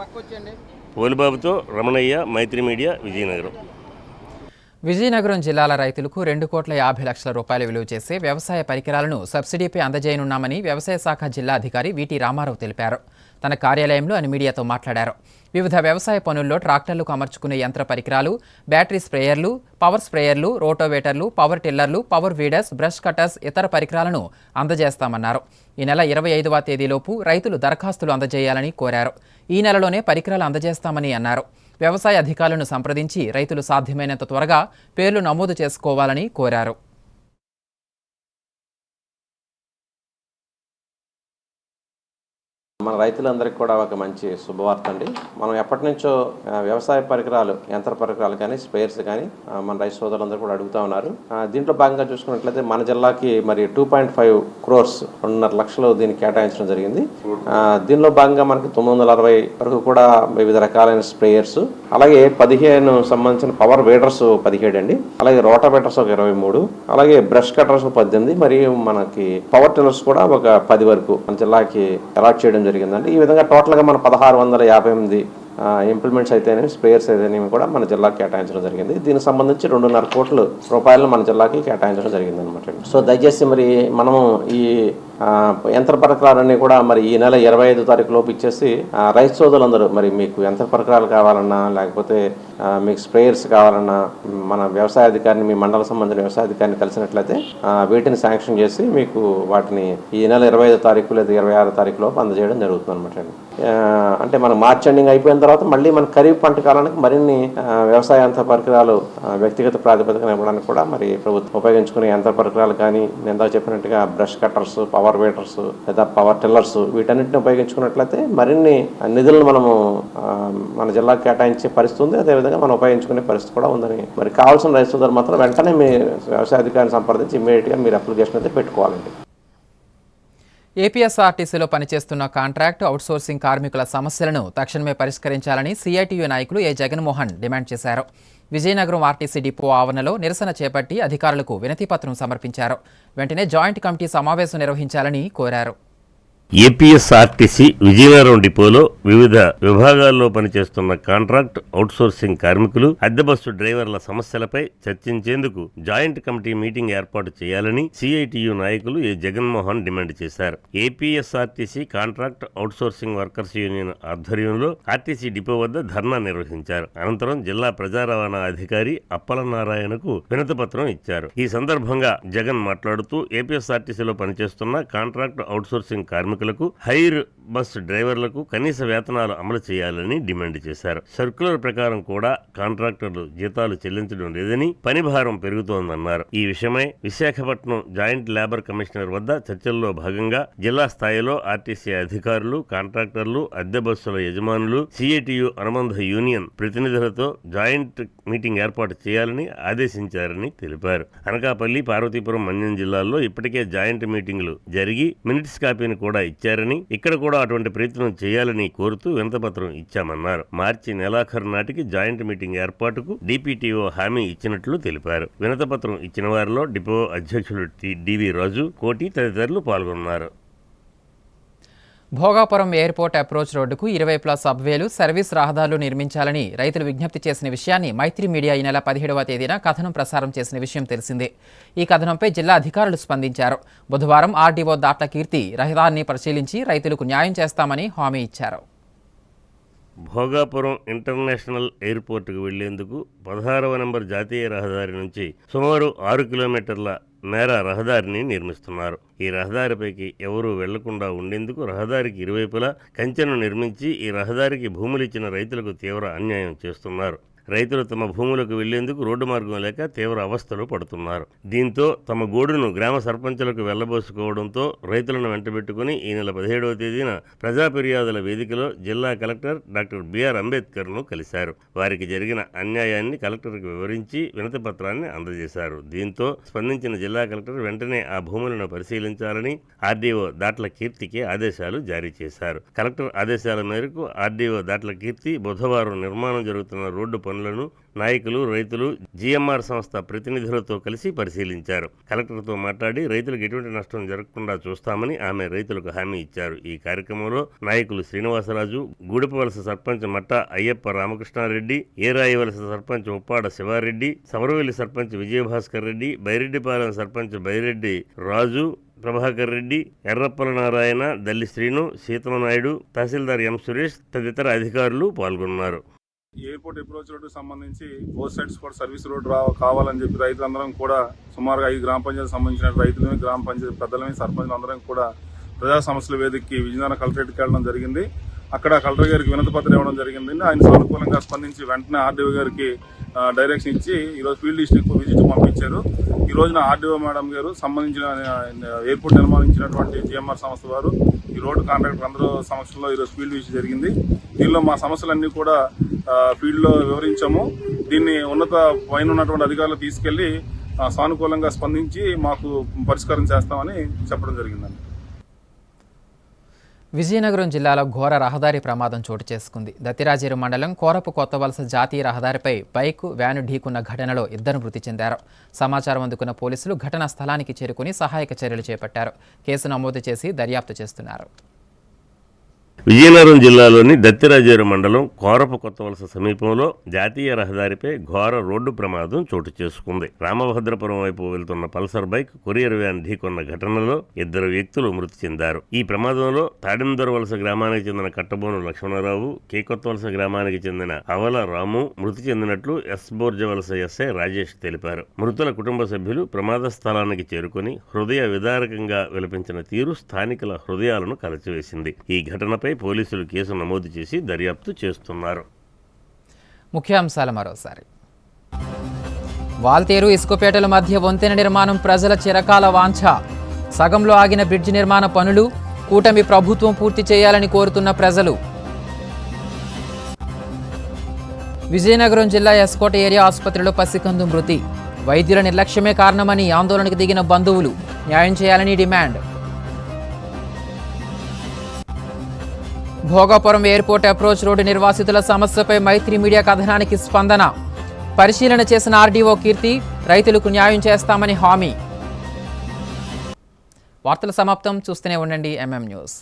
పోలిబాబుతో రమణయ్య, మైత్రి మీడియా, విజయనగరం. విజయనగరం జిల్లాల రైతులకు 2,50,00,000 రూపాయలు విలువ చేసే వ్యవసాయ పరికరాలను సబ్సిడీపై అందజేయనున్నామని వ్యవసాయ శాఖ జిల్లా అధికారి వీటి రామారావు తెలిపారు. తన కార్యాలయంలో ఆయన మీడియాతో మాట్లాడారు. వివిధ వ్యవసాయ పనుల్లో ట్రాక్టర్లకు అమర్చుకునే యంత్ర పరికరాలు, బ్యాటరీ స్ప్రేయర్లు, పవర్ స్ప్రేయర్లు, రోటోవేటర్లు, పవర్ టిల్లర్లు, పవర్ వీడర్స్, బ్రష్ కటర్స్, ఇతర పరికరాలను అందజేస్తామన్నారు. ఈ నెల 25వ తేదీలోపు రైతులు దరఖాస్తులు అందజేయాలని కోరారు. ఈ నెలలోనే పరికరాలు అందజేస్తామని అన్నారు. వ్యవసాయ అధికారులను సంప్రదించి రైతులు సాధ్యమైనంత త్వరగా పేర్లు నమోదు చేసుకోవాలని కోరారు. మన రైతులందరికీ కూడా ఒక మంచి శుభవార్త అండి. మనం ఎప్పటి నుంచో వ్యవసాయ పరికరాలు, యంత్ర పరికరాలు కానీ, స్పేర్స్ కానీ మన రైతు సోదరులందరూ కూడా అడుగుతా ఉన్నారు. దీంట్లో భాగంగా చూసుకున్నట్లయితే మన జిల్లాకి మరి 2.5 crores 2.5 లక్షలు దీనికి కేటాయించడం జరిగింది. దీనిలో భాగంగా మనకి 960 వరకు కూడా వివిధ రకాలైన స్ప్రేయర్స్, అలాగే 15 సంబంధించిన పవర్ వేడర్స్ 17 అండి, అలాగే రోటావేటర్స్ ఒక 23, అలాగే బ్రష్ కట్టర్స్ 18, మరియు మనకి పవర్ టిల్లర్స్ కూడా ఒక 10 వరకు మన జిల్లాకి అలాట్ చేయడం జరిగిందండి. ఈ విధంగా టోటల్గా మన 1658 ఇంప్లిమెంట్స్ అయితేనేమి, స్ప్రేయర్స్ అయితేనేమి కూడా మన జిల్లాకి కేటాయించడం జరిగింది. దీనికి సంబంధించి 2.5 కోట్ల రూపాయలు మన జిల్లాకి కేటాయించడం జరిగింది అనమాట. సో దయచేసి మరి మనము ఈ యంత్ర పరికరాలన్నీ కూడా మరి ఈ నెల 25వ తారీఖు లోపు ఇచ్చేసి రైతు సోదరులందరూ మరి మీకు యంత్ర పరికరాలు కావాలన్నా, లేకపోతే మీకు స్ప్రేయర్స్ కావాలన్నా మన వ్యవసాయ అధికారిని, మీ మండల సంబంధించిన వ్యవసాయ అధికారిని కలిసినట్లయితే వీటిని శాంక్షన్ చేసి మీకు వాటిని ఈ నెల 25వ తారీఖు లేదా 26వ తారీఖు లోపు అందజేయడం జరుగుతుంది అనమాట. అంటే మనం మార్చ్ ఎండింగ్ అయిపోయిన తర్వాత మళ్ళీ మన ఖరీఫ్ పంట కాలానికి మరిన్ని వ్యవసాయ యంత్ర పరికరాలు వ్యక్తిగత ప్రాతిపదికన ఇవ్వడానికి కూడా మరి ప్రభుత్వం ఉపయోగించుకునే యంత్ర పరికరాలు కానీ, నేను చెప్పినట్టుగా బ్రష్ కట్టర్స్, పవర్ వేటర్స్ లేదా పవర్ టిల్లర్స్ వీటన్నిటిని ఉపయోగించుకున్నట్లయితే మరిన్ని నిధులను మనము మన జిల్లాకు కేటాయించే పరిస్థితి ఉంది. అదేవిధంగా మనం ఉపయోగించుకునే పరిస్థితి కూడా ఉందని మరి కావాల్సిన రైతు సోదరులు మాత్రం వెంటనే మీ వ్యవసాయ అధికారిని సంప్రదించి ఇమ్మీడియట్గా మీరు అప్లికేషన్ అయితే పెట్టుకోవాలండి. ఏపీఎస్ఆర్టీసీలో పనిచేస్తున్న కాంట్రాక్ట్, అవుట్సోర్సింగ్ కార్మికుల సమస్యలను తక్షణమే పరిష్కరించాలని సిఐటియు నాయకులు ఏ జగన్మోహన్ డిమాండ్ చేశారు. విజయనగరం ఆర్టీసీ డిపో ఆవరణలో నిరసన చేపట్టి అధికారులకు వినతిపత్రం సమర్పించారు. వెంటనే జాయింట్ కమిటీ సమావేశం నిర్వహించాలని కోరారు. ఏపీఎస్ఆర్టీసీ విజయనగరం డిపోలో వివిధ విభాగాల్లో పనిచేస్తున్న కాంట్రాక్ట్, అవుట్సోర్సింగ్ కార్మికులు, అద్దె బస్సు డ్రైవర్ల సమస్యలపై చర్చించేందుకు జాయింట్ కమిటీ మీటింగ్ ఏర్పాటు చేయాలని సిఐటియు నాయకులు ఏ జగన్మోహన్ డిమాండ్ చేశారు. APSRTC contract, outsourcing workers union ఆధ్వర్యంలో ఆర్టీసీ డిపో వద్ద ధర్నా నిర్వహించారు. అనంతరం జిల్లా ప్రజా రవాణా అధికారి అప్పలనారాయణకు వినతిపత్రం ఇచ్చారు. ఈ సందర్భంగా జగన్ మాట్లాడుతూ ఏపీఎస్ఆర్టీసీలో పనిచేస్తున్న కాంట్రాక్ట్, అవుట్సోర్సింగ్ కార్మికులకు, హైర్ బస్ డ్రైవర్లకు కనీస వేతనాలు అమలు చేయాలని డిమాండ్ చేశారు. సర్క్యులర్ ప్రకారం కూడా కాంట్రాక్టర్లు జీతాలు చెల్లించడం లేదని, పని భారం పెరుగుతోందన్నారు. ఈ విషయమై విశాఖపట్నం జాయింట్ లేబర్ కమిషనర్ వద్ద చర్చల్లో భాగంగా జిల్లా స్థాయిలో ఆర్టీసీ అధికారులు, కాంట్రాక్టర్లు, అద్దె బస్సుల యజమానులు, సిఐటియు అనుబంధ యూనియన్ ప్రతినిధులతో జాయింట్ మీటింగ్ ఏర్పాటు చేయాలని ఆదేశించారని తెలిపారు. అనకాపల్లి, పార్వతీపురం, మన్యం జిల్లాల్లో ఇప్పటికే జాయింట్ మీటింగులు జరిగి మినిట్స్ కాపీని కూడా ఇచ్చారని, ఇక్కడ కూడా అటువంటి ప్రయత్నం చేయాలని కోరుతూ వినతిపత్రం ఇచ్చామన్నారు. మార్చి నెలాఖరు నాటికి జాయింట్ మీటింగ్ ఏర్పాటుకు డిపిటిఓ హామీ ఇచ్చినట్లు తెలిపారు. వినతిపత్రం ఇచ్చిన వారిలో డిపో అధ్యక్షులు డివి రాజు, కోటి తదితరులు పాల్గొన్నారు. భోగాపురం ఎయిర్పోర్ట్ అప్రోచ్ రోడ్డుకు 20+ సబ్వేలు, సర్వీస్ రహదారులు నిర్మించాలని రైతులు విజ్ఞప్తి చేసిన విషయాన్ని మైత్రి మీడియా ఈ నెల 17వ తేదీన కథనం ప్రసారం చేసిన విషయం తెలిసిందే. ఈ కథనంపై జిల్లా అధికారులు స్పందించారు. బుధవారం ఆర్డీఓ దాట్ల కీర్తి రహదారిని పరిశీలించి రైతులకు న్యాయం చేస్తామని హామీ ఇచ్చారు. భోగాపురం ఇంటర్నేషనల్ ఎయిర్పోర్టుకు వెళ్లేందుకు 16వ నంబర్ జాతీయ రహదారి నుంచి సుమారు 6 కిలోమీటర్ల మేర రహదారిని నిర్మిస్తున్నారు. ఈ రహదారిపైకి ఎవరూ వెళ్లకుండా ఉండేందుకు రహదారికి ఇరువైపులా కంచెను నిర్మించి ఈ రహదారికి భూములిచ్చిన రైతులకు తీవ్ర అన్యాయం చేస్తున్నారు. రైతులు తమ భూములకు వెళ్లేందుకు రోడ్డు మార్గం లేక తీవ్ర అవస్థలు పడుతున్నారు. దీంతో తమ గోడును గ్రామ సర్పంచులకు వెళ్లబోసుకోవడంతో రైతులను వెంటబెట్టుకుని ఈ నెల 17వ తేదీన ప్రజా ఫిర్యాదుల వేదికలో జిల్లా కలెక్టర్ డాక్టర్ బిఆర్ అంబేద్కర్ను కలిశారు. వారికి జరిగిన అన్యాయాన్ని కలెక్టర్కు వివరించి వినతిపత్రాన్ని అందజేశారు. దీంతో స్పందించిన జిల్లా కలెక్టర్ వెంటనే ఆ భూములను పరిశీలించాలని ఆర్డీఓ దాట్ల కీర్తికి ఆదేశాలు జారీ చేశారు. కలెక్టర్ ఆదేశాల మేరకు ఆర్డీఓ దాట్ల కీర్తి బుధవారం నిర్మాణం జరుగుతున్న రోడ్డు పనులను నాయకులు, రైతులు, జిఎంఆర్ సంస్థ ప్రతినిధులతో కలిసి పరిశీలించారు. కలెక్టర్తో మాట్లాడి రైతులకు ఎటువంటి నష్టం జరగకుండా చూస్తామని ఆమె రైతులకు హామీ ఇచ్చారు. ఈ కార్యక్రమంలో నాయకులు శ్రీనివాసరాజు, గూడిపవలస సర్పంచ్ మట్ట అయ్యప్ప రామకృష్ణారెడ్డి, ఏరాయివలస సర్పంచ్ ఉప్పాడ శివారెడ్డి, సమరవెల్లి సర్పంచ్ విజయభాస్కర్ రెడ్డి, బైరెడ్డిపాలెం సర్పంచ్ బైరెడ్డి రాజు, ప్రభాకర్ రెడ్డి, ఎర్రప్పల నారాయణ, దల్లి శ్రీను, సీతమనాయుడు, తహసీల్దార్ ఎం సురేష్ తదితర అధికారులు పాల్గొన్నారు. ఎయిర్పోర్ట్ అప్రోచ్ రోడ్డు సంబంధించి బోత్ సైడ్స్ కూడా సర్వీస్ రోడ్ కావాలని చెప్పి రైతులందరం కూడా సుమారుగా 5 గ్రామ పంచాయతీ సంబంధించిన రైతులని, గ్రామ పంచాయతీ పెద్దలని, సర్పంచులు అందరం కూడా ప్రజా సమస్యల వేదికకి విజయనగరం కలెక్టరేట్కి వెళ్ళడం జరిగింది. అక్కడ కలెక్టర్ గారికి వినతిపత్రం ఇవ్వడం జరిగింది. ఆయన సానుకూలంగా స్పందించి వెంటనే ఆర్డీఓ గారికి డైరెక్షన్ ఇచ్చి ఈరోజు ఫీల్డ్ విజిట్ పంపించారు. ఈ రోజున ఆర్డీఓ మేడం గారు సంబంధించిన ఎయిర్పోర్ట్ నిర్మాణించినటువంటి జిఎంఆర్ సంస్థ వారు ఈ రోడ్డు కాంట్రాక్టర్ అందరూ సమక్షంలో ఈరోజు ఫీల్డ్ విజిట్ జరిగింది. దీనిలో మా సమస్యలన్నీ కూడా ఫీల్డ్లో వివరించాము. దీన్ని పైన ఉన్నటువంటి అధికారులు తీసుకెళ్లి సానుకూలంగా స్పందించి మాకు పరిష్కారం చేస్తామని చెప్పడం జరిగిందండి. విజయనగరం జిల్లాలో ఘోర రహదారి ప్రమాదం చోటు చేసుకుంది. దత్తిరాజేరు మండలం కోరపు కొత్తవలస జాతీయ రహదారిపై బైకు, వ్యాను ఢీకున్న ఘటనలో 2 మృతి చెందారు. సమాచారం అందుకున్న పోలీసులు ఘటనా స్థలానికి చేరుకుని సహాయక చర్యలు చేపట్టారు. కేసు నమోదు చేసి దర్యాప్తు చేస్తున్నారు. విజయనగరం జిల్లాలోని దత్తిరాజేరు మండలం కోరపు కొత్తవలస సమీపంలో జాతీయ రహదారిపై ఘోర రోడ్డు ప్రమాదం చోటు చేసుకుంది. రామభద్రపురం వైపు వెళ్తున్న పల్సర్ బైక్ కొరియర్ వ్యాన్ ఢీకొన్న ఘటనలో 2 వ్యక్తులు మృతి చెందారు. ఈ ప్రమాదంలో తాడిందరవలస గ్రామానికి చెందిన కట్టబోను లక్ష్మణరావు, కే కొత్తవలస గ్రామానికి చెందిన అవల రాము మృతి చెందినట్లు ఎస్బోర్జవలస ఎస్ఐ రాజేష్ తెలిపారు. మృతుల కుటుంబ సభ్యులు ప్రమాద స్థలానికి చేరుకుని హృదయ విదారకంగా విలపించిన తీరు స్థానికుల హృదయాలను కలచివేసింది. ఈ ఘటనపై పోలీసులు కేసు నమోదు చేసి దర్యాప్తు చేస్తున్నారు. ముఖ్యాంశాలు మరోసారి. వాల్తేరు, ఇసుకపేటల మధ్య వంతెన నిర్మాణం ప్రజల చిరకాల వాంఛ. సగంలో ఆగిన బ్రిడ్జి నిర్మాణ పనులు కూటమి ప్రభుత్వం పూర్తి చేయాలని కోరుతున్న ప్రజలు. విజయనగరం జిల్లా ఎస్కోట ఏరియా ఆసుపత్రిలో పసికందు మృతి. వైద్యుల నిర్లక్ష్యమే కారణమని ఆందోళనకు దిగిన బంధువులు. న్యాయం చేయాలని demand. Bhogapuram airport approach road నిర్వాసితుల సమస్యపై మైత్రి మీడియా కథనానికి స్పందన. పరిశీలన చేసిన ఆర్డీఓ కీర్తి రైతులకు న్యాయం చేస్తామని హామీ. వార్తల సమాప్తం. చూస్తూనే ఉండండి ఎంఎం న్యూస్.